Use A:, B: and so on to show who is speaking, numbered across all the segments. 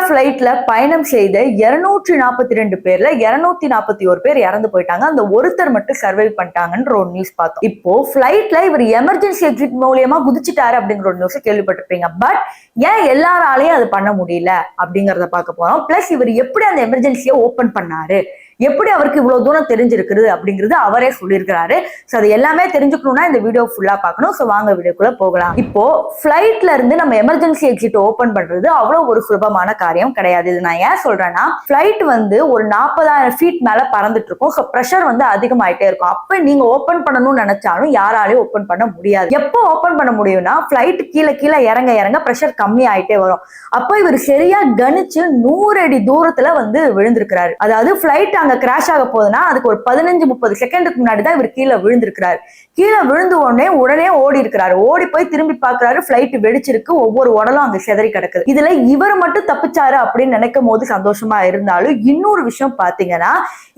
A: பிளைட்ல பயணம் செய்த 242 பேர்ல 241 பேர் இறந்து போயிட்டாங்க. அந்த ஒருத்தர் மட்டும் சர்வைவ் பண்ணிட்டாங்கன்ற ஒரு நியூஸ் பார்த்தோம். இப்போ பிளைட்ல இவர் எமர்ஜென்சி எக்ஸிட் மூலியமா குதிச்சுட்டாரு அப்படிங்கிற ஒரு நியூஸ் கேள்விப்பட்டிருப்பீங்க. பட் ஏன் எல்லாராலையும் அது பண்ண முடியல அப்படிங்கறத பார்க்க போறோம். பிளஸ் இவர் எப்படி அந்த எமர்ஜென்சியை ஓபன் பண்ணாரு, எப்படி அவருக்கு இவ்வளவு தூரம் தெரிஞ்சிருக்குது அப்படிங்கிறது அவரே சொல்லியிருக்கிறாரு. சோ அது எல்லாமே தெரிஞ்சுக்கணும்னா இந்த வீடியோ ஃபுல்லா பார்க்கணும். சோ வாங்க வீடியோக்குள்ள போகலாம். இப்போ பிளைட்ல இருந்து நம்ம எமர்ஜென்சி எக்ஸிட் ஓபன் பண்றது அவ்வளவு ஒரு சுலபமான காரியம் கிடையாது. இது நான் ஏன் சொல்றேன்னா, பிளைட் வந்து ஒரு 40,000 ஃபீட் மேல பறந்துட்டு இருக்கும். சோ பிரஷர் வந்து அதிகமாயிட்டே இருக்கும். அப்ப நீங்க ஓபன் பண்ணணும்னு நினைச்சாலும் யாராலையும் ஓபன் பண்ண முடியாது. எப்போ ஓபன் பண்ண முடியும்னா, பிளைட் கீழே கீழே இறங்க இறங்க பிரஷர் கம்மி ஆயிட்டே வரும். அப்போ இவர் சரியா கணிச்சு 100 அடி தூரத்துல வந்து விழுந்திருக்கிறாரு. அதாவது பிளைட் அங்க கிராஷ் ஆக போகுதுன்னா அதுக்கு ஒரு 15-30 செகண்டுக்கு முன்னாடி தான் இவர் கீழே விழுந்திருக்கிறாரு. கீழே விழுந்து உடனே ஓடி இருக்கிறாரு. ஓடி போய் திரும்பி பாக்குறாரு, பிளைட் வெடிச்சிருக்கு, ஒவ்வொரு உடலும் அங்க சிதறி கிடக்குது. இதுல இவர் மட்டும் தப்பிச்சாரு அப்படின்னு நினைக்கும் போது சந்தோஷமா இருந்தாலும், இன்னொரு விஷயம் பாத்தீங்கன்னா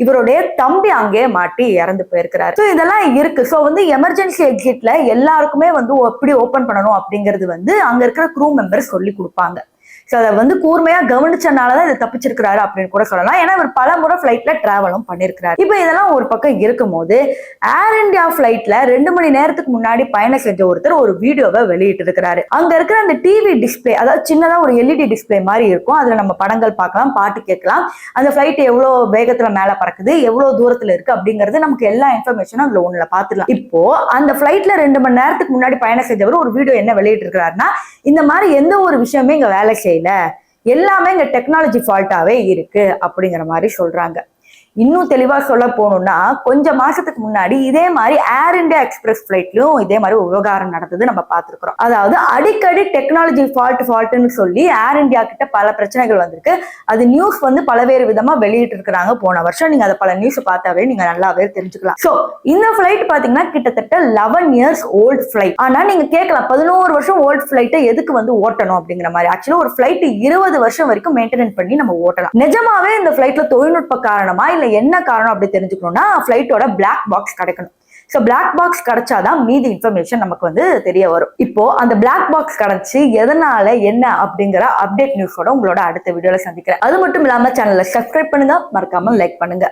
A: இவருடைய தம்பி அங்கே மாட்டி இறந்து போயிருக்கிறாரு. சோ இதெல்லாம் இருக்கு. சோ வந்து எமர்ஜென்சி எக்ஸிட்ல எல்லாருக்குமே வந்து எப்படி ஓபன் பண்ணணும் அப்படிங்கிறது வந்து அங்க இருக்கிற க்ரூ மெம்பர்ஸ் சொல்லி கொடுப்பாங்க. அதை வந்து கூர்மையா கவனிச்சனாலதான் இதை தப்பிச்சிருக்கிறாரு அப்படின்னு கூட சொல்லலாம். ஏன்னா இவர் பல முறை பிளைட்ல டிராவலும் பண்ணிருக்கிறாரு. இப்ப இதெல்லாம் ஒரு பக்கம் இருக்கும் போது, ஏர் இந்தியா பிளைட்ல 2 மணி நேரத்துக்கு முன்னாடி பயணம் செஞ்ச ஒருத்தர் ஒரு வீடியோவை வெளியிட்டு இருக்கிறாரு. அங்க இருக்கிற அந்த டிவி டிஸ்பிளே, அதாவது சின்னதா ஒரு எல்இடி டிஸ்பிளே மாதிரி இருக்கும். அதுல நம்ம படங்கள் பார்க்கலாம், பாட்டு கேட்கலாம், அந்த பிளைட் எவ்வளவு வேகத்துல மேல பறக்குது, எவ்வளவு தூரத்துல இருக்கு அப்படிங்கிறது நமக்கு எல்லா இன்ஃபர்மேஷனும் அதுல ஒண்ணுல பாத்துக்கலாம். இப்போ அந்த பிளைட்ல 2 மணி நேரத்துக்கு முன்னாடி பயணம் செஞ்சவர் ஒரு வீடியோ என்ன வெளியிட்டு இருக்கிறாருன்னா, இந்த மாதிரி எந்த ஒரு விஷயமே இங்க வேலை செய்யல, எல்லாமே இங்க டெக்னாலஜி ஃபால்ட்டாவே இருக்கு அப்படிங்கிற மாதிரி சொல்றாங்க. இன்னும் தெளிவா சொல்ல போகணும்னா, கொஞ்சம் மாசத்துக்கு முன்னாடி இதே மாதிரி ஏர் இந்தியா எக்ஸ்பிரஸ் பிளைட்லயும் இதே மாதிரி விவகாரம் நடந்தது நம்ம பார்த்திருக்கிறோம். அதாவது அடிக்கடி டெக்னாலஜி ஃபால்ட்னு சொல்லி ஏர் இந்தியா கிட்ட பல பிரச்சனைகள் வந்திருக்கு. அது நியூஸ் வந்து பலவேறு விதமா வெளியிட்டு இருக்கிறாங்க. போன வருஷம் நீங்க அதை பல நியூஸ் பார்த்தாவே நீங்க நல்லாவே தெரிஞ்சுக்கலாம். சோ இந்த பிளைட் பாத்தீங்கன்னா கிட்டத்தட்ட 11 இயர்ஸ் ஓல்டு பிளைட். ஆனா நீங்க கேட்கலாம், 11 வருஷம் ஓல்டு பிளைட்டை எதுக்கு வந்து ஓட்டணும் அப்படிங்கிற மாதிரி. ஆக்சுவலா ஒரு பிளைட் 20 வருஷம் வரைக்கும் மெயின்டெனன்ஸ் பண்ணி நம்ம ஓட்டலாம். நிஜமாவே இந்த பிளைட்ல தொழில்நுட்ப காரணமா என்ன காரணம் அப்படி தெரிஞ்சுக்கணும்னா, பிளைட்டோட பிளாக் பாக்ஸ் கிடைக்கணும். சோ பிளாக் பாக்ஸ் கிடைச்சாதான் மீதி இன்ஃபர்மேஷன் நமக்கு வந்து தெரிய வரும். இப்போ அந்த பிளாக் பாக்ஸ் கிடைச்சு எதனால என்ன அப்படிங்கிற அப்டேட் நியூஸோட உங்களோட அடுத்த வீடியோல சந்திக்கிறேன். அது மட்டும் இல்லாம சேனலை சப்ஸ்கிரைப் பண்ணுங்க, மறக்காம லைக் பண்ணுங்க.